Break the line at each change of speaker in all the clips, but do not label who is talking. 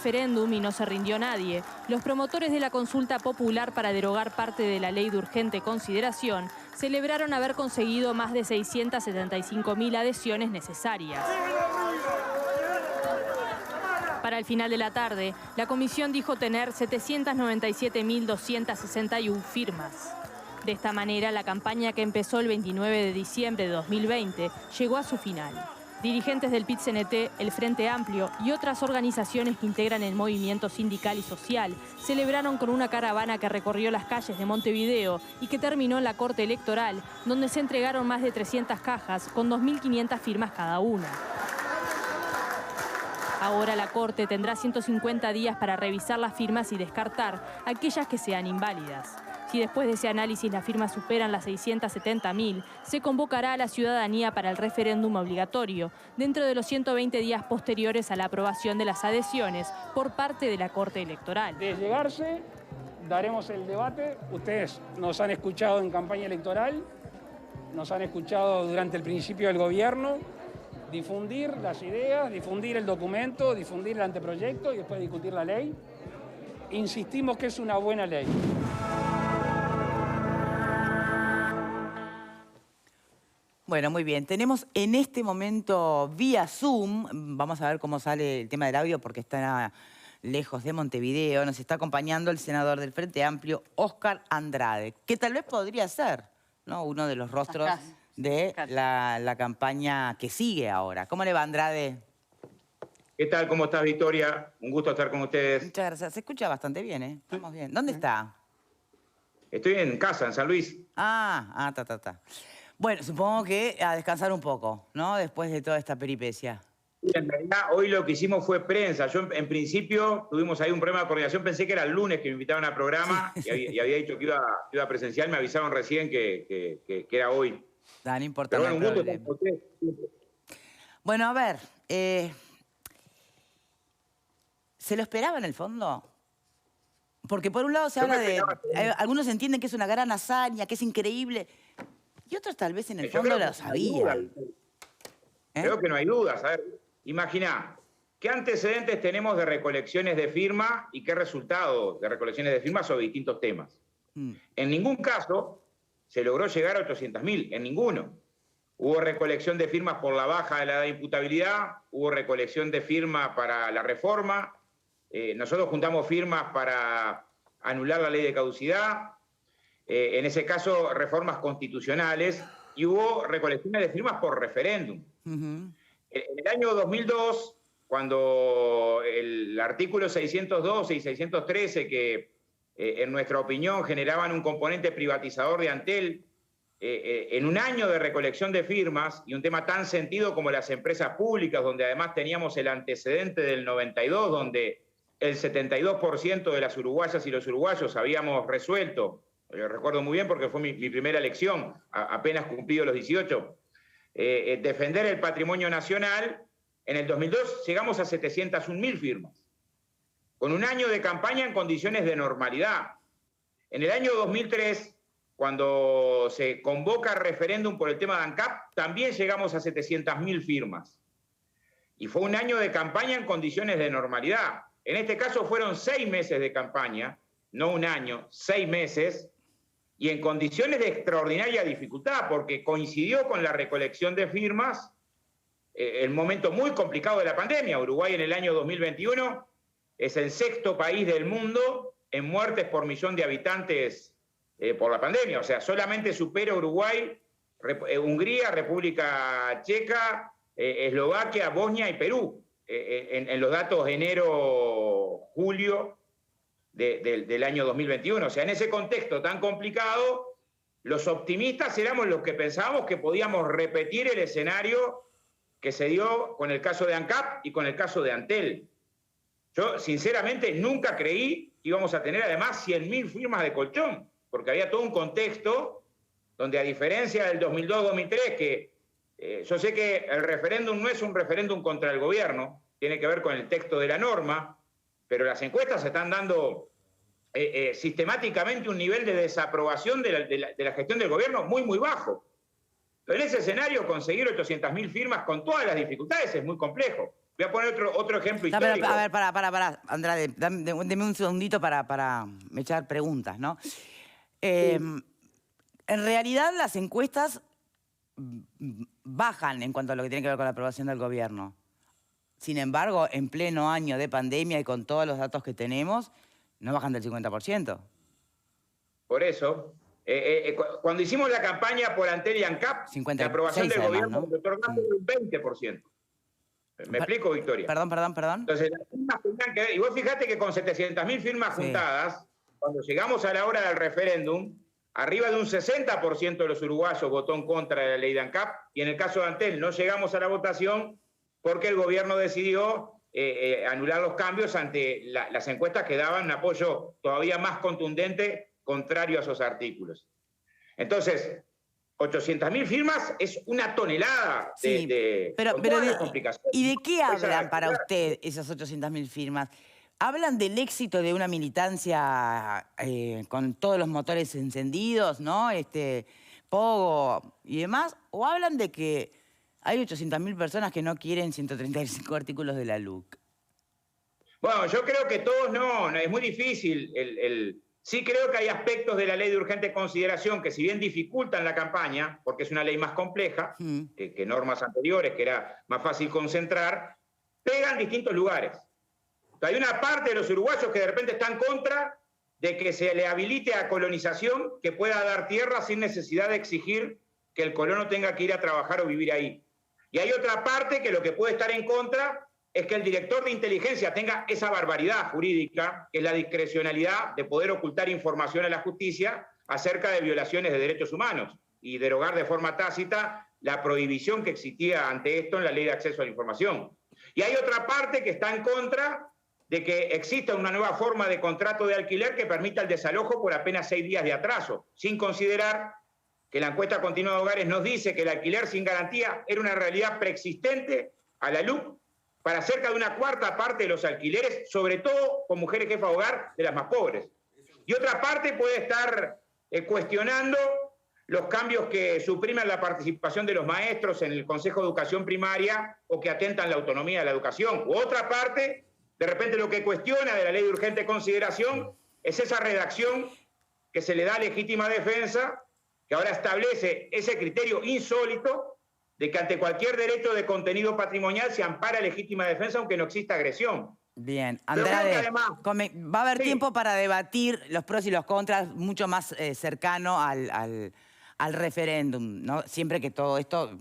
referéndum y no se rindió nadie. Los promotores de la consulta popular para derogar parte de la ley de urgente consideración celebraron haber conseguido más de 675.000 adhesiones necesarias. Para el final de la tarde, la comisión dijo tener 797.261 firmas. De esta manera, la campaña que empezó el 29 de diciembre de 2020 llegó a su final. Dirigentes del PIT-CNT, el Frente Amplio y otras organizaciones que integran el movimiento sindical y social celebraron con una caravana que recorrió las calles de Montevideo y que terminó en la Corte Electoral, donde se entregaron más de 300 cajas con 2.500 firmas cada una. Ahora la Corte tendrá 150 días para revisar las firmas y descartar aquellas que sean inválidas. Si después de ese análisis las firmas superan las 670.000, se convocará a la ciudadanía para el referéndum obligatorio, dentro de los 120 días posteriores a la aprobación de las adhesiones por parte de la Corte Electoral.
De llegarse, daremos el debate. Ustedes nos han escuchado en campaña electoral, nos han escuchado durante el principio del gobierno, difundir las ideas, difundir el documento, difundir el anteproyecto y después discutir la ley. Insistimos que es una buena ley.
Bueno, muy bien. Tenemos en este momento vía Zoom, vamos a ver cómo sale el tema del audio porque está lejos de Montevideo, nos está acompañando el senador del Frente Amplio, Óscar Andrade, que tal vez podría ser, ¿no?, uno de los rostros de la campaña que sigue ahora. ¿Cómo le va, Andrade?
¿Qué tal? ¿Cómo estás, Victoria? Un gusto estar con ustedes.
Muchas gracias. Se escucha bastante bien, ¿eh? Estamos bien. ¿Dónde está?
Estoy en casa, en San Luis.
Ta. Bueno, supongo que a descansar un poco, ¿no? Después de toda esta peripecia.
En realidad, hoy lo que hicimera fue prensa. Yo, en principio, tuvimos ahí un problema de coordinación. Pensé que era el lunes que me invitaban al programa y había dicho que iba presencial. Me avisaron recién que era hoy.
No importa.
Pero bueno, un gusto estar con ustedes.
Bueno, a ver. ¿Se lo esperaba en el fondo? Porque por un lado se habla de... algunos entienden que es una gran hazaña, que es increíble... Y otros tal vez en el fondo lo sabían.
Creo que no hay dudas. A ver, imaginá, ¿qué antecedentes tenemos de recolecciones de firma y qué resultados de recolecciones de firma sobre distintos temas? En ningún caso se logró llegar a 800.000, en ninguno. Hubo recolección de firmas por la baja de la edad de imputabilidad, hubo recolección de firma para la reforma, nosotros juntamos firmas para anular la ley de caducidad, en ese caso reformas constitucionales, y hubo recolecciones de firmas por referéndum. En el año 2002, cuando el artículo 612 y 613, que en nuestra opinión generaban un componente privatizador de Antel, en un año de recolección de firmas, y un tema tan sentido como las empresas públicas, donde además teníamos el antecedente del 92, donde el 72% de las uruguayas y los uruguayos habíamos resuelto, yo recuerdo muy bien porque fue mi primera elección, apenas cumplido los 18, defender el patrimonio nacional. En el 2002 llegamos a 701.000 firmas, con un año de campaña en condiciones de normalidad. En el año 2003, cuando se convoca referéndum por el tema de ANCAP, también llegamos a 700.000 firmas. Y fue un año de campaña en condiciones de normalidad. En este caso fueron 6 meses de campaña, no un año, 6 meses, y en condiciones de extraordinaria dificultad, porque coincidió con la recolección de firmas el momento muy complicado de la pandemia. Uruguay en el año 2021 es el 6º país del mundo en muertes por millón de habitantes por la pandemia. O sea, solamente supera Uruguay, Hungría, República Checa, Eslovaquia, Bosnia y Perú, en los datos de enero-julio del año 2021. O sea, en ese contexto tan complicado, los optimistas éramos los que pensábamos que podíamos repetir el escenario que se dio con el caso de ANCAP y con el caso de Antel. Yo, sinceramente, nunca creí que íbamos a tener además 100.000 firmas de colchón, porque había todo un contexto donde, a diferencia del 2002-2003, que yo sé que el referéndum no es un referéndum contra el gobierno, tiene que ver con el texto de la norma, pero las encuestas están dando sistemáticamente un nivel de desaprobación de la gestión del gobierno muy, muy bajo. Pero en ese escenario conseguir 800.000 firmas con todas las dificultades es muy complejo. Voy a poner otro ejemplo
No,
histórico.
pero, a ver, para, Andrade, deme un segundito para echar preguntas, ¿no? En realidad las encuestas bajan en cuanto a lo que tiene que ver con la aprobación del gobierno. Sin embargo, en pleno año de pandemia y con todos los datos que tenemos, no bajan del 50%.
Por eso, cuando hicimos la campaña por Antel y ANCAP, la aprobación del gobierno, ¿no? El otorgamos un 20%. ¿Me explico, Victoria?
Perdón.
Entonces, las firmas tenían que ver, y vos fíjate que con 700.000 firmas juntadas, cuando llegamos a la hora del referéndum, arriba de un 60% de los uruguayos votó en contra de la ley de ANCAP, y en el caso de Antel no llegamos a la votación porque el gobierno decidió anular los cambios ante las encuestas que daban un apoyo todavía más contundente contrario a esos artículos. Entonces, 800.000 firmas es una tonelada
pero
complicaciones.
¿Y de qué hablan para usted esas 800.000 firmas? ¿Hablan del éxito de una militancia con todos los motores encendidos, ¿no? Pogo y demás? ¿O hablan de que hay 800.000 personas que no quieren 135 artículos de la LUC?
Bueno, yo creo que todos no, es muy difícil. Sí creo que hay aspectos de la ley de urgente consideración que si bien dificultan la campaña, porque es una ley más compleja que normas anteriores, que era más fácil concentrar, pegan distintos lugares. Hay una parte de los uruguayos que de repente están en contra de que se le habilite a colonización que pueda dar tierra sin necesidad de exigir que el colono tenga que ir a trabajar o vivir ahí. Y hay otra parte que lo que puede estar en contra es que el director de inteligencia tenga esa barbaridad jurídica, que es la discrecionalidad de poder ocultar información a la justicia acerca de violaciones de derechos humanos y derogar de forma tácita la prohibición que existía ante esto en la Ley de Acceso a la Información. Y hay otra parte que está en contra de que exista una nueva forma de contrato de alquiler que permita el desalojo por apenas 6 días de atraso, sin considerar que la encuesta continua de hogares nos dice que el alquiler sin garantía era una realidad preexistente a la LUC para cerca de una cuarta parte de los alquileres, sobre todo con mujeres jefas de hogar de las más pobres. Y otra parte puede estar cuestionando los cambios que suprimen la participación de los maestros en el Consejo de Educación Primaria o que atentan la autonomía de la educación. U otra parte, de repente lo que cuestiona de la ley de urgente consideración es esa redacción que se le da legítima defensa, que ahora establece ese criterio insólito de que ante cualquier derecho de contenido patrimonial se ampara legítima defensa aunque no exista agresión.
Bien, Andrade, además, va a haber tiempo para debatir los pros y los contras mucho más cercano al referéndum, ¿no? Siempre que todo esto...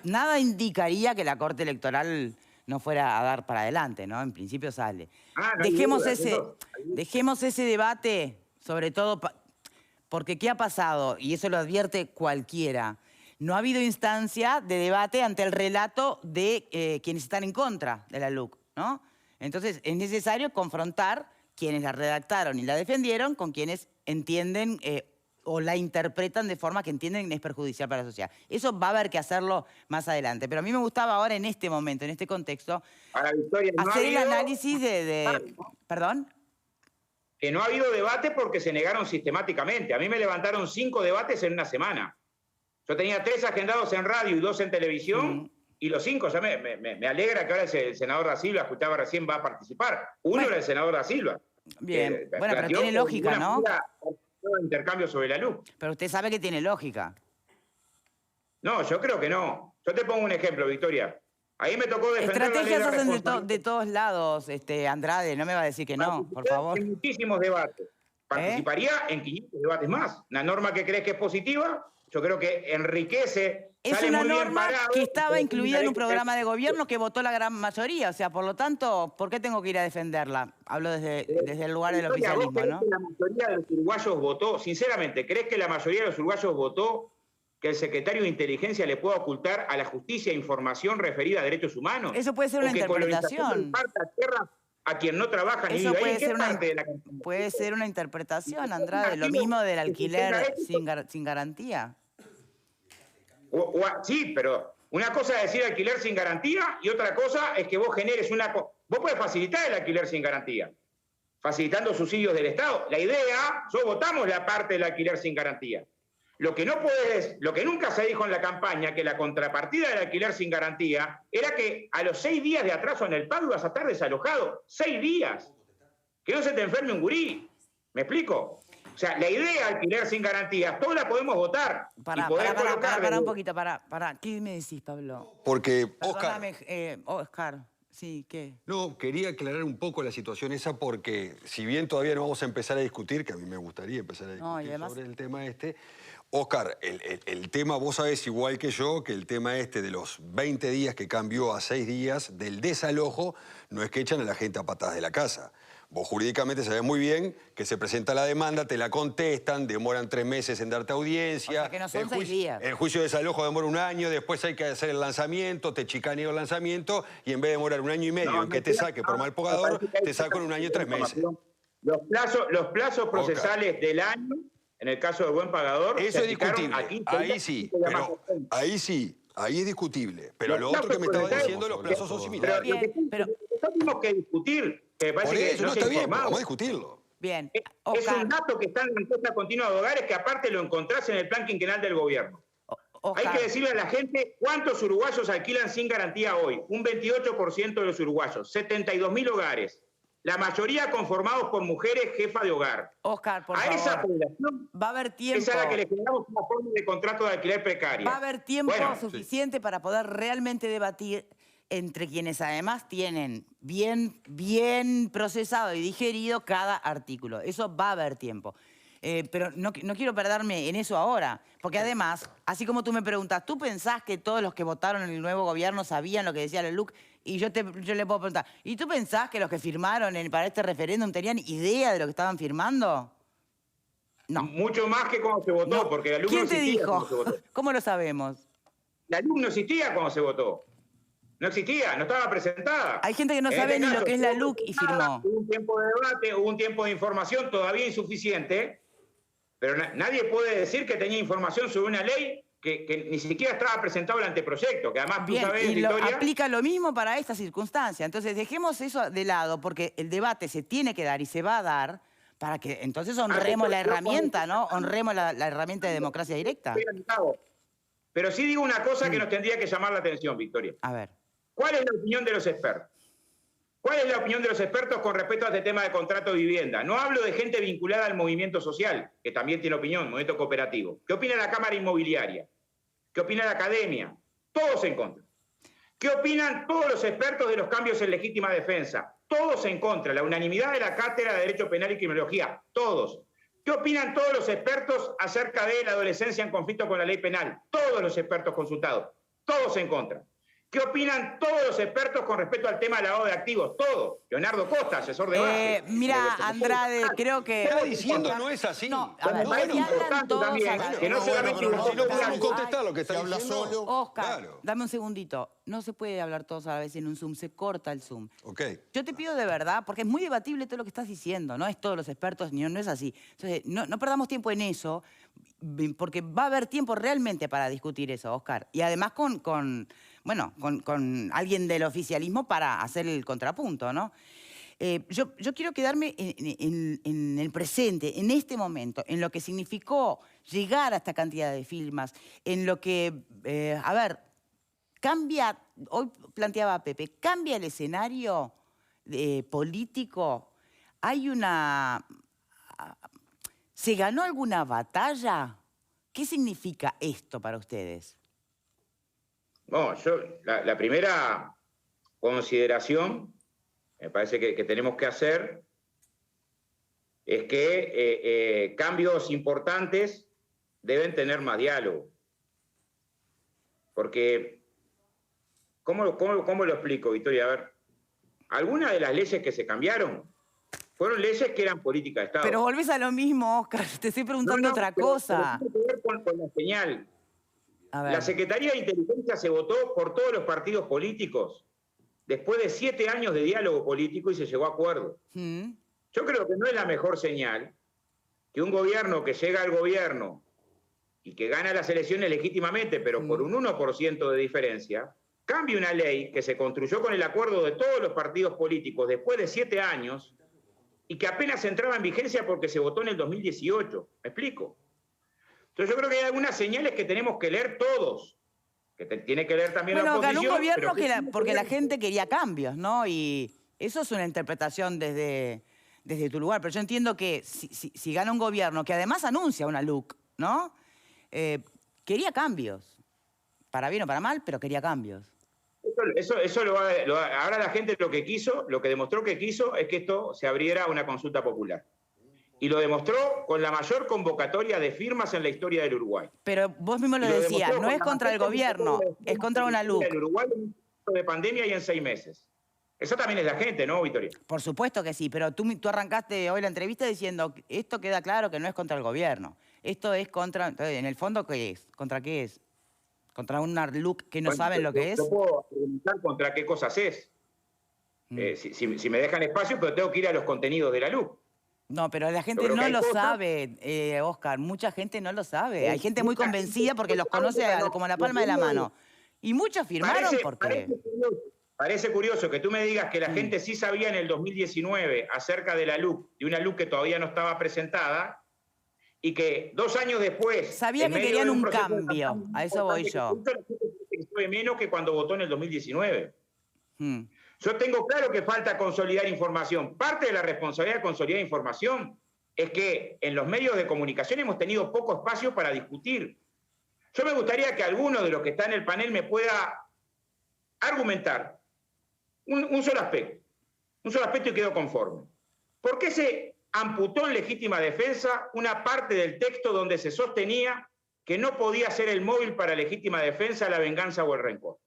nada indicaría que la Corte Electoral no fuera a dar para adelante, ¿no? En principio sale. Dejemos ese debate, sobre todo porque ¿qué ha pasado? Y eso lo advierte cualquiera. No ha habido instancia de debate ante el relato de quienes están en contra de la LUC, ¿no? Entonces, es necesario confrontar quienes la redactaron y la defendieron con quienes entienden o la interpretan de forma que entienden es perjudicial para la sociedad. Eso va a haber que hacerlo más adelante. Pero a mí me gustaba ahora en este momento, en este contexto, hacer el análisis de... ¿Perdón?
Que no ha habido debate porque se negaron sistemáticamente. A mí me levantaron 5 debates en una semana. Yo tenía 3 agendados en radio y 2 en televisión, y los 5, ya me alegra que ahora el senador Da Silva, escuchaba recién, va a participar. Uno era el senador Da Silva.
Bien, bueno, pero tiene lógica, ¿no?
Intercambio sobre la luz.
Pero usted sabe que tiene lógica.
No, yo creo que no. Yo te pongo un ejemplo, Victoria. Ahí me tocó defender
estrategias la ley hacen de todos lados, Andrade, no me va a decir que no, por favor.
En muchísimos debates. Participaría en 500 debates más. Una norma que crees que es positiva, yo creo que enriquece.
Es una norma que estaba incluida en un programa de gobierno que votó la gran mayoría. O sea, por lo tanto, ¿por qué tengo que ir a defenderla? Hablo desde el lugar del oficialismo, ¿no?
¿Que la mayoría de los uruguayos votó, sinceramente, crees que la mayoría de los uruguayos votó que el secretario de Inteligencia le pueda ocultar a la justicia información referida a derechos humanos?
Eso puede ser una interpretación.
A quien no trabaja ni vive ahí.
Puede ser una interpretación, Andrade. Lo mismo del alquiler sin garantía.
Sí, pero una cosa es decir alquiler sin garantía y otra cosa es que vos generes Vos podés facilitar el alquiler sin garantía, facilitando subsidios del Estado. La idea, nosotros votamos la parte del alquiler sin garantía. lo que nunca se dijo en la campaña, que la contrapartida del alquiler sin garantía era que a los 6 días de atraso en el pago ibas a estar desalojado. 6 días. Que no se te enferme un gurí. ¿Me explico? O sea, la idea de alquiler sin garantía, todos la podemos votar.
Pará un poquito, pará. ¿Qué me decís, Pablo?
Porque,
Oscar, sí, ¿qué?
No, quería aclarar un poco la situación esa porque, si bien todavía no vamos a empezar a discutir, que a mí me gustaría empezar a discutir sobre el tema este, Oscar, el tema, vos sabés igual que yo, que el tema este de los 20 días que cambió a 6 días del desalojo, no es que echan a la gente a patadas de la casa. Vos jurídicamente sabés muy bien que se presenta la demanda, te la contestan, demoran 3 meses en darte audiencia.
O sea que no son 6 días.
El juicio de desalojo demora 1 año, después hay que hacer el lanzamiento, te chicaneo el lanzamiento y en vez de demorar 1 año y medio en que te saque por mal pagador, te saco en 1 año y 3 meses.
Los plazos procesales del año, en el caso del buen pagador...
Eso es discutible, ahí sí, pero ahí sí, ahí es discutible. Pero lo otro que me estaba diciendo, los plazos son similares.
Pero tenemos que discutir, que me parece
por eso,
que no
está bien,
informado.
vamos a discutirlo.
Bien.
Es un dato que está en la encuesta continua de hogares que aparte lo encontrás en el plan quinquenal del gobierno. Hay que decirle a la gente cuántos uruguayos alquilan sin garantía hoy. Un 28% de los uruguayos, 72.000 hogares. La mayoría conformados por mujeres jefas de hogar.
Oscar, por
favor.
A
esa población
va a haber tiempo.
es a la que le generamos una forma de contrato de alquiler precaria.
Va a haber tiempo suficiente para poder realmente debatir entre quienes además tienen bien procesado y digerido cada artículo. Eso va a haber tiempo. Pero no quiero perderme en eso ahora, porque además, así como tú me preguntas, ¿tú pensás que todos los que votaron en el nuevo gobierno sabían lo que decía la LUC? Y yo le puedo preguntar, ¿y tú pensás que los que firmaron para este referéndum tenían idea de lo que estaban firmando? No.
Mucho más que cuando se votó, porque la LUC
¿Quién
no
te
existía
dijo?
cuando se votó.
¿Cómo lo sabemos?
La LUC no existía cuando se votó. No existía, no estaba presentada.
Hay gente que no sabe ni lo que es la LUC y firmó.
Hubo un tiempo de debate, hubo un tiempo de información todavía insuficiente, pero nadie puede decir que tenía información sobre una ley que ni siquiera estaba presentado el anteproyecto, que además tú sabes,
y
Victoria...
aplica lo mismo para esta circunstancia. Entonces dejemos eso de lado, porque el debate se tiene que dar y se va a dar para que entonces honremos la herramienta, ¿no? Honremos la herramienta de democracia directa.
Pero sí digo una cosa que nos tendría que llamar la atención, Victoria.
A ver.
¿Cuál es la opinión de los expertos? ¿Cuál es la opinión de los expertos con respecto a este tema de contrato de vivienda? No hablo de gente vinculada al movimiento social, que también tiene opinión, movimiento cooperativo. ¿Qué opina la Cámara Inmobiliaria? ¿Qué opina la Academia? Todos en contra. ¿Qué opinan todos los expertos de los cambios en legítima defensa? Todos en contra. La unanimidad de la Cátedra de Derecho Penal y Criminología. Todos. ¿Qué opinan todos los expertos acerca de la adolescencia en conflicto con la ley penal? Todos los expertos consultados. Todos en contra. ¿Qué opinan todos los expertos con respecto al tema del lavado de activos? Todos. Leonardo Costa, asesor de base.
Mira, Andrade, creo que...
Está diciendo no es así.
No, a ver, importante
también, que no solamente...
No podemos contestar lo que está
habla
diciendo.
solo.
Oscar, dame un segundito. No se puede hablar todos a la vez en un Zoom, se corta el Zoom.
Ok.
Yo te pido de verdad, porque es muy debatible todo lo que estás diciendo, no es todos los expertos, no es así. Entonces, no perdamos tiempo en eso, porque va a haber tiempo realmente para discutir eso, Oscar. Y además con alguien del oficialismo para hacer el contrapunto, ¿no? Yo quiero quedarme en el presente, en este momento, en lo que significó llegar a esta cantidad de firmas, en lo que, cambia, hoy planteaba Pepe, cambia el escenario político. ¿Se ganó alguna batalla? ¿Qué significa esto para ustedes?
Bueno, la primera consideración me parece que tenemos que hacer es que cambios importantes deben tener más diálogo. Porque, ¿cómo lo explico, Victoria? A ver, algunas de las leyes que se cambiaron fueron leyes que eran política de Estado.
Pero volvés a lo mismo, Oscar, te estoy preguntando otra cosa.
Pero tiene que ver con la señal. La Secretaría de Inteligencia se votó por todos los partidos políticos después de 7 años de diálogo político y se llegó a acuerdo. Yo creo que no es la mejor señal que un gobierno que llega al gobierno y que gana las elecciones legítimamente, pero por un 1% de diferencia, cambie una ley que se construyó con el acuerdo de todos los partidos políticos después de 7 años y que apenas entraba en vigencia porque se votó en el 2018. ¿Me explico? Entonces yo creo que hay algunas señales que tenemos que leer todos, que tiene que leer también la oposición.
Ganó un gobierno porque la gente quería cambios, ¿no? Y eso es una interpretación desde tu lugar. Pero yo entiendo que si gana un gobierno que además anuncia una LUC, ¿no? Quería cambios. Para bien o para mal, pero quería cambios.
Ahora la gente lo que demostró que quiso es que esto se abriera a una consulta popular. Y lo demostró con la mayor convocatoria de firmas en la historia del Uruguay.
Pero vos mismo lo decías, no es contra el gobierno, es contra una LUC.
El Uruguay de pandemia y en 6 meses. Eso también es la gente, ¿no, Victoria?
Por supuesto que sí, pero tú arrancaste hoy la entrevista diciendo esto queda claro que no es contra el gobierno. Esto es contra... Entonces, en el fondo, ¿qué es? ¿Contra qué es? ¿Contra una LUC que no saben lo que es?
Yo puedo preguntar contra qué cosas es. Si me dejan espacio, pero tengo que ir a los contenidos de la LUC.
No, pero la gente no lo sabe, Oscar. Mucha gente no lo sabe. Hay gente muy convencida porque los conoce como la palma de la mano. Y muchos firmaron porque...
Parece curioso que tú me digas que la gente sí sabía en el 2019 acerca de la LUC, de una LUC que todavía no estaba presentada, y que 2 años después...
Sabía que querían un cambio, a eso voy yo.
Fue menos que cuando votó en el 2019. Yo tengo claro que falta consolidar información. Parte de la responsabilidad de consolidar información es que en los medios de comunicación hemos tenido poco espacio para discutir. Yo me gustaría que alguno de los que está en el panel me pueda argumentar un solo aspecto y quedo conforme. ¿Por qué se amputó en legítima defensa una parte del texto donde se sostenía que no podía ser el móvil para legítima defensa la venganza o el rencor?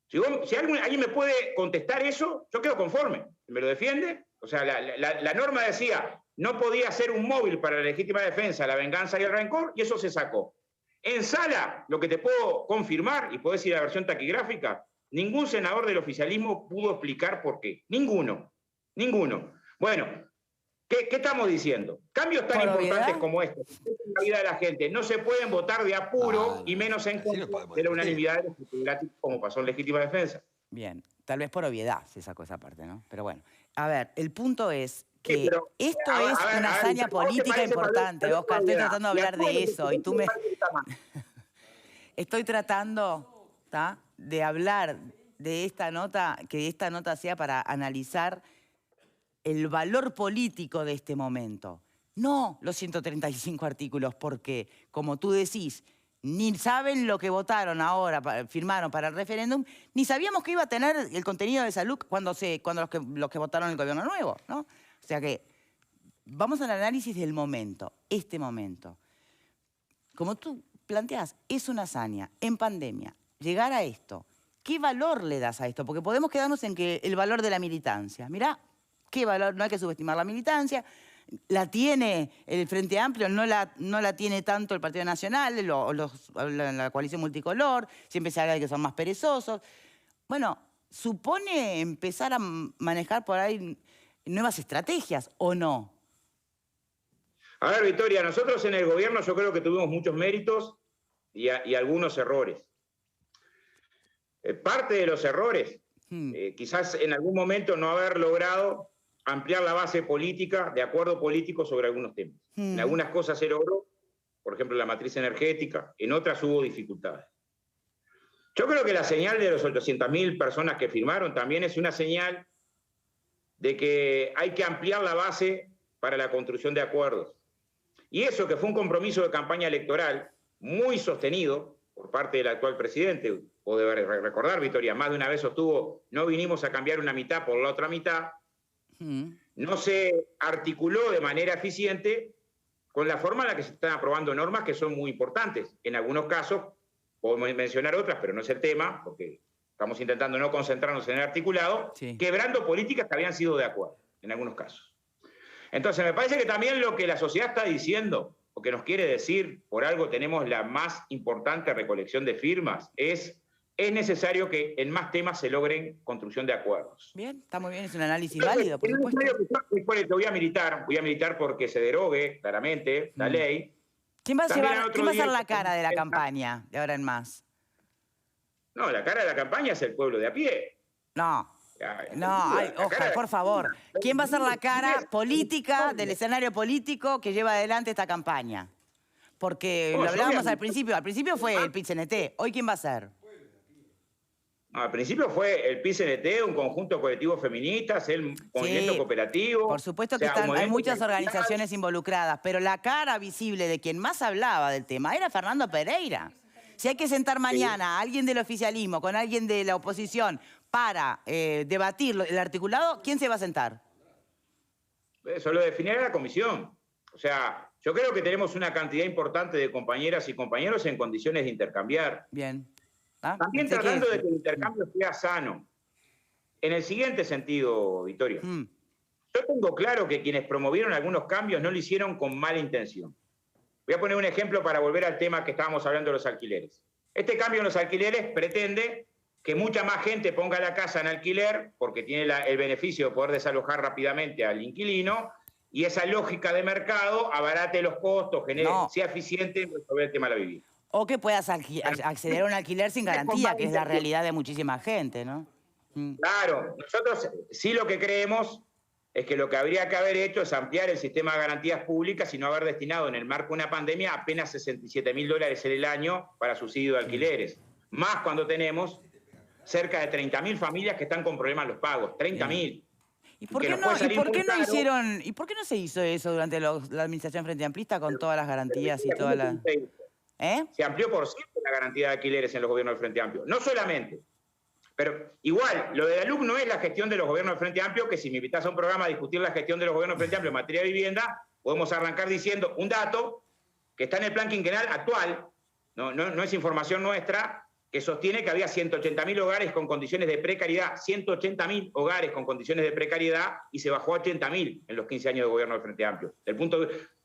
Si alguien me puede contestar eso, yo quedo conforme. ¿Me lo defiende? O sea, la norma decía, no podía ser un móvil para la legítima defensa, la venganza y el rencor, y eso se sacó. En sala, lo que te puedo confirmar, y puedo decir la versión taquigráfica, ningún senador del oficialismo pudo explicar por qué. Ninguno. Bueno, ¿qué estamos diciendo? Cambios tan importantes como estos, en la vida de la gente, no se pueden votar de apuro y menos en contra de la unanimidad de los democráticos como pasó en legítima defensa.
Bien, tal vez por obviedad se sacó esa parte, ¿no? Pero bueno, a ver, el punto es que esto es una hazaña política importante, Oscar. Estoy tratando de hablar de eso y tú me... Estoy tratando de hablar de esta nota, que esta nota sea para analizar el valor político de este momento. No los 135 artículos, porque, como tú decís, ni saben lo que votaron ahora, firmaron para el referéndum, ni sabíamos que iba a tener el contenido de salud cuando los que votaron el gobierno nuevo, ¿no? O sea que vamos al análisis del momento, este momento. Como tú planteás, es una hazaña en pandemia. Llegar a esto, ¿qué valor le das a esto? Porque podemos quedarnos en que el valor de la militancia. Mirá, qué valor, no hay que subestimar la militancia. La tiene el Frente Amplio, no la tiene tanto el Partido Nacional, la coalición multicolor, siempre se habla de que son más perezosos. Bueno, supone empezar a manejar por ahí nuevas estrategias, ¿o no?
A ver, Victoria, nosotros en el gobierno yo creo que tuvimos muchos méritos y algunos errores. Parte de los errores, quizás en algún momento no haber logrado ampliar la base política, de acuerdo político sobre algunos temas. En algunas cosas se logró, por ejemplo, la matriz energética, en otras hubo dificultades. Yo creo que la señal de los 800.000 personas que firmaron también es una señal de que hay que ampliar la base para la construcción de acuerdos. Y eso que fue un compromiso de campaña electoral muy sostenido por parte del actual presidente, o debe recordar, Victoria, más de una vez sostuvo, no vinimos a cambiar una mitad por la otra mitad, no se articuló de manera eficiente con la forma en la que se están aprobando normas que son muy importantes. En algunos casos, podemos mencionar otras, pero no es el tema, porque estamos intentando no concentrarnos en el articulado, quebrando políticas que habían sido de acuerdo, en algunos casos. Entonces, me parece que también lo que la sociedad está diciendo, o que nos quiere decir, por algo tenemos la más importante recolección de firmas, es necesario que en más temas se logren construcción de acuerdos.
Bien, está muy bien, es un análisis válido, por supuesto.
Que voy a militar porque se derogue, claramente, la ley.
¿Quién va a ser la cara de la campaña, de ahora en más?
No, la cara de la campaña es el pueblo de a pie.
Oscar, por favor. ¿Quién va a ser la cara política del escenario político que lleva adelante esta campaña? Porque lo hablábamos al principio. Al principio fue el PIT-CNT. ¿Hoy quién va a ser?
Al principio fue el PIT-CNT, un conjunto colectivo feministas, el movimiento cooperativo.
Por supuesto que hay muchas organizaciones involucradas, pero la cara visible de quien más hablaba del tema era Fernando Pereira. Si hay que sentar mañana a alguien del oficialismo con alguien de la oposición para debatir el articulado, ¿quién se va a sentar?
Eso lo definirá la comisión. O sea, yo creo que tenemos una cantidad importante de compañeras y compañeros en condiciones de intercambiar.
Bien.
También tratando de que el intercambio sea sano. En el siguiente sentido, Victoria. Yo tengo claro que quienes promovieron algunos cambios no lo hicieron con mala intención. Voy a poner un ejemplo para volver al tema que estábamos hablando de los alquileres. Este cambio en los alquileres pretende que mucha más gente ponga la casa en alquiler porque tiene el beneficio de poder desalojar rápidamente al inquilino y esa lógica de mercado abarate los costos, sea eficiente en resolver el tema de la vivienda.
O que puedas acceder a un alquiler sin garantía, que es la realidad de muchísima gente, ¿no?
Claro, nosotros sí lo que creemos es que lo que habría que haber hecho es ampliar el sistema de garantías públicas y no haber destinado en el marco de una pandemia apenas $67.000 en el año para subsidio de alquileres. Más cuando tenemos cerca de 30.000 familias que están con problemas en los pagos. 30.000.
¿Y por qué no se hizo eso durante la administración Frente Amplista con todas las garantías y todas las...
Se amplió por siempre la garantía de alquileres en los gobiernos del Frente Amplio. No solamente, pero igual, lo de la LUC no es la gestión de los gobiernos del Frente Amplio, que si me invitas a un programa a discutir la gestión de los gobiernos del Frente Amplio en materia de vivienda, podemos arrancar diciendo un dato que está en el plan quinquenal actual, no es información nuestra, que sostiene que había 180.000 hogares con condiciones de precariedad, 180.000 hogares con condiciones de precariedad, y se bajó a 80.000 en los 15 años de gobierno del Frente Amplio.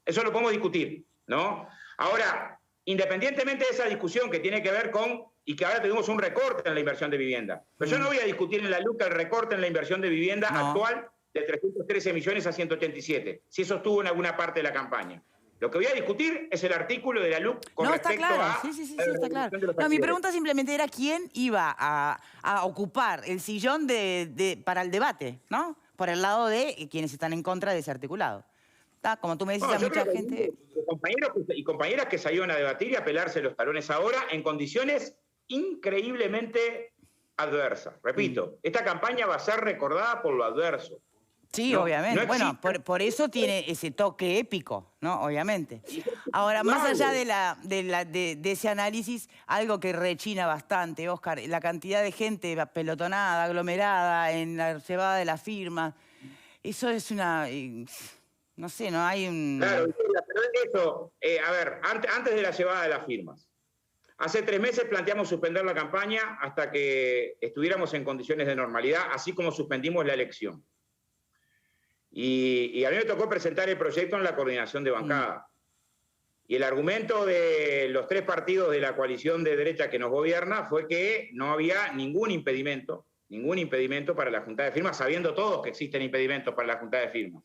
Eso lo podemos discutir, ¿no? Ahora, independientemente de esa discusión que tiene que ver con, y que ahora tuvimos un recorte en la inversión de vivienda, pero yo no voy a discutir en la LUC el recorte en la inversión de vivienda actual de 313 millones a 187, si eso estuvo en alguna parte de la campaña. Lo que voy a discutir es el artículo de la LUC con respecto a...
Sí, está claro. No, mi pregunta simplemente era quién iba a ocupar el sillón para el debate, ¿no? Por el lado de quienes están en contra de ese articulado. Como tú me dices, a mucha gente...
Compañeros y compañeras que salieron a debatir y a pelarse los talones ahora en condiciones increíblemente adversas. Repito, esta campaña va a ser recordada por lo adverso.
Sí, obviamente. Bueno, por eso tiene ese toque épico, ¿no? Obviamente. Ahora, más allá de ese análisis, algo que rechina bastante, Óscar, la cantidad de gente pelotonada, aglomerada en la cebada de las firmas, eso es una... No sé, no hay un...
Claro, pero eso, a ver, antes de la llevada de las firmas, hace 3 meses planteamos suspender la campaña hasta que estuviéramos en condiciones de normalidad, así como suspendimos la elección. Y a mí me tocó presentar el proyecto en la coordinación de bancada. Y el argumento de los 3 partidos de la coalición de derecha que nos gobierna fue que no había ningún impedimento para la junta de firmas, sabiendo todos que existen impedimentos para la junta de firmas.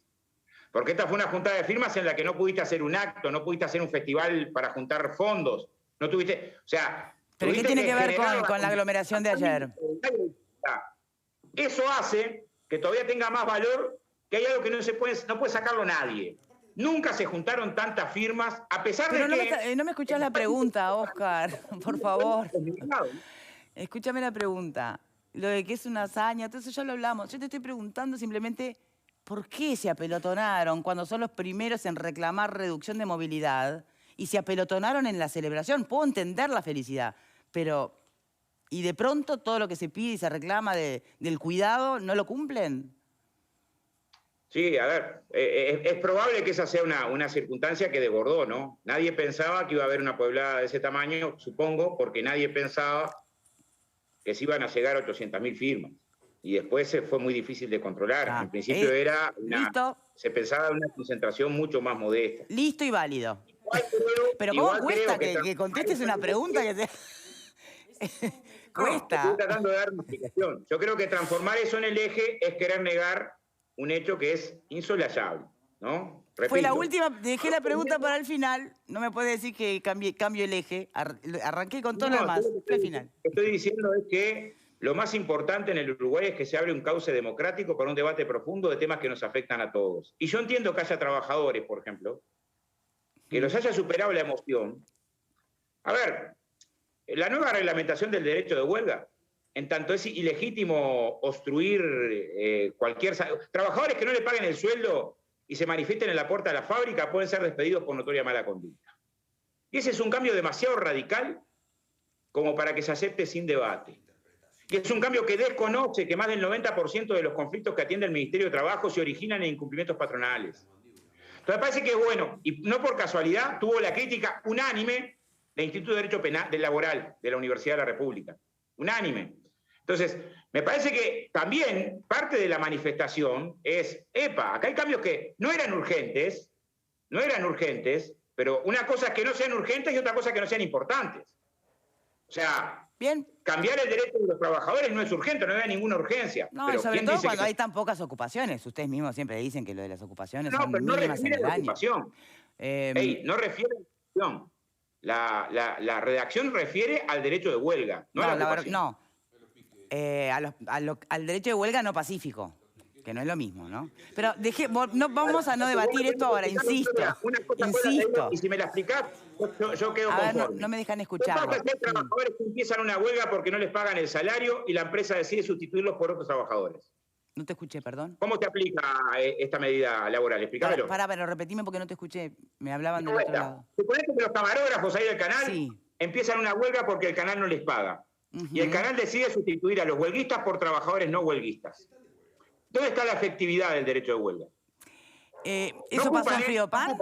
Porque esta fue una junta de firmas en la que no pudiste hacer un acto, no pudiste hacer un festival para juntar fondos, no tuviste... O sea...
¿Pero qué tiene que ver con la aglomeración de ayer?
Eso hace que todavía tenga más valor, que hay algo que no puede sacarlo nadie. Nunca se juntaron tantas firmas, a pesar de que...
No me escuchás la pregunta, Óscar, por favor. Escúchame la pregunta. Lo de que es una hazaña, todo eso ya lo hablamos. Yo te estoy preguntando simplemente... ¿Por qué se apelotonaron cuando son los primeros en reclamar reducción de movilidad y se apelotonaron en la celebración? Puedo entender la felicidad, pero ¿y de pronto todo lo que se pide y se reclama del cuidado no lo cumplen?
Sí, a ver, es probable que esa sea una circunstancia que desbordó, ¿no? Nadie pensaba que iba a haber una pueblada de ese tamaño, supongo, porque nadie pensaba que se iban a llegar a 800.000 firmas. Y después fue muy difícil de controlar. En principio se pensaba en una concentración mucho más modesta.
Listo y válido. Pero ¿cómo cuesta que contestes una pregunta que te... Cuesta.
Estoy tratando de dar una explicación. Yo creo que transformar eso en el eje es querer negar un hecho que es insolayable, ¿no? Repito.
Fue la última, dejé la pregunta para el final. No me puede decir que cambio el eje. Arranqué con todo lo demás. Fue el final.
Lo que estoy diciendo es que lo más importante en el Uruguay es que se abre un cauce democrático para un debate profundo de temas que nos afectan a todos. Y yo entiendo que haya trabajadores, por ejemplo, que los haya superado la emoción. A ver, la nueva reglamentación del derecho de huelga, en tanto es ilegítimo obstruir cualquier... Trabajadores que no le paguen el sueldo y se manifiesten en la puerta de la fábrica pueden ser despedidos por notoria mala conducta. Y ese es un cambio demasiado radical como para que se acepte sin debate. Y es un cambio que desconoce que más del 90% de los conflictos que atiende el Ministerio de Trabajo se originan en incumplimientos patronales. Entonces me parece que es bueno, y no por casualidad, tuvo la crítica unánime del Instituto de Derecho Penal Laboral de la Universidad de la República. Unánime. Entonces, me parece que también parte de la manifestación es, acá hay cambios que no eran urgentes, pero una cosa es que no sean urgentes y otra cosa es que no sean importantes. O sea, bien, cambiar el derecho de los trabajadores no es urgente, no hay ninguna urgencia.
No, pero sobre todo cuando hay tan pocas ocupaciones. Ustedes mismos siempre dicen que lo de las ocupaciones son
pero no
mínimas en el año.
No refiere a la ocupación. La redacción refiere al derecho de huelga, no a la ocupación.
No. Al derecho de huelga no pacífico, que no es lo mismo, ¿no? Pero vamos a no debatir esto ahora, insisto.
Y si me la explicás, yo quedo conforme.
A ver, no me dejan escucharlo.
Hay trabajadores que empiezan una huelga porque no les pagan el salario y la empresa decide sustituirlos por otros trabajadores.
No te escuché, perdón.
¿Cómo se aplica esta medida laboral? Explícamelo.
Pero repetime porque no te escuché. Me hablaban del otro lado.
Suponete que los camarógrafos ahí del canal empiezan una huelga porque el canal no les paga. Y el canal decide sustituir a los huelguistas por trabajadores no huelguistas. ¿Dónde está la efectividad del derecho de huelga?
¿Eso pasó en Friopan?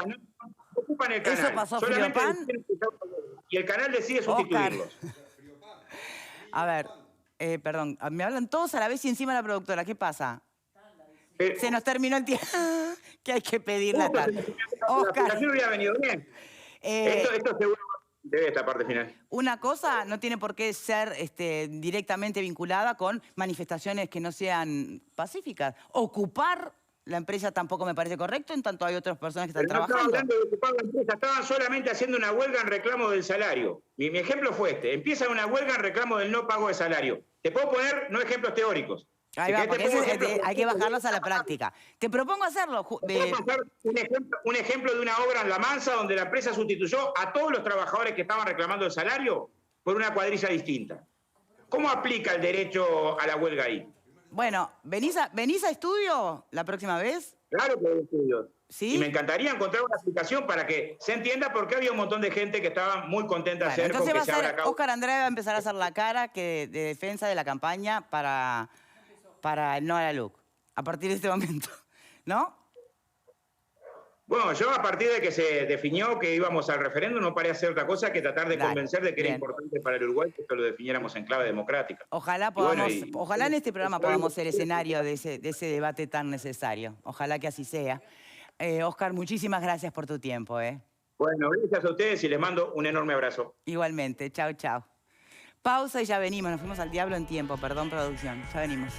Ocupan el canal.
¿Eso pasó en Friopan?
Y el canal decide sustituirlos.
A ver, perdón, me hablan todos a la vez y encima la productora. ¿Qué pasa? Se nos terminó el tiempo. Que hay que pedir la tarde.
Oscar. La hubiera venido bien. Esto seguro debe esta parte final.
Una cosa no tiene por qué ser directamente vinculada con manifestaciones que no sean pacíficas. Ocupar la empresa tampoco me parece correcto, en tanto hay otras personas que están trabajando.
No estaban hablando de ocupar la empresa, estaban solamente haciendo una huelga en reclamo del salario. Mi ejemplo fue empiezan una huelga en reclamo del no pago de salario. Te puedo poner no ejemplos teóricos.
Ahí va, porque hay que bajarlos a la práctica. Te propongo hacerlo.
Puedo pasar un ejemplo de una obra en La Mansa donde la empresa sustituyó a todos los trabajadores que estaban reclamando el salario por una cuadrilla distinta. ¿Cómo aplica el derecho a la huelga ahí?
Bueno, ¿venís a estudio la próxima vez?
Claro que voy a estudio.
¿Sí?
Y me encantaría encontrar una aplicación para que se entienda por qué había un montón de gente que estaba muy contenta de hacer con que se abra cabo.
Oscar Andrade va a empezar a hacer la cara de defensa de la campaña para el no a la LUC, a partir de este momento, ¿no?
Bueno, yo a partir de que se definió que íbamos al referéndum no paré a hacer otra cosa que tratar de convencer de que era importante para el Uruguay que esto lo definiéramos en clave democrática.
Ojalá en este programa podamos ser escenario de ese debate tan necesario. Ojalá que así sea. Oscar, muchísimas gracias por tu tiempo.
Bueno, gracias a ustedes y les mando un enorme abrazo.
Igualmente, chao, chao. Pausa y ya venimos, nos fuimos al diablo en tiempo, perdón producción, ya venimos.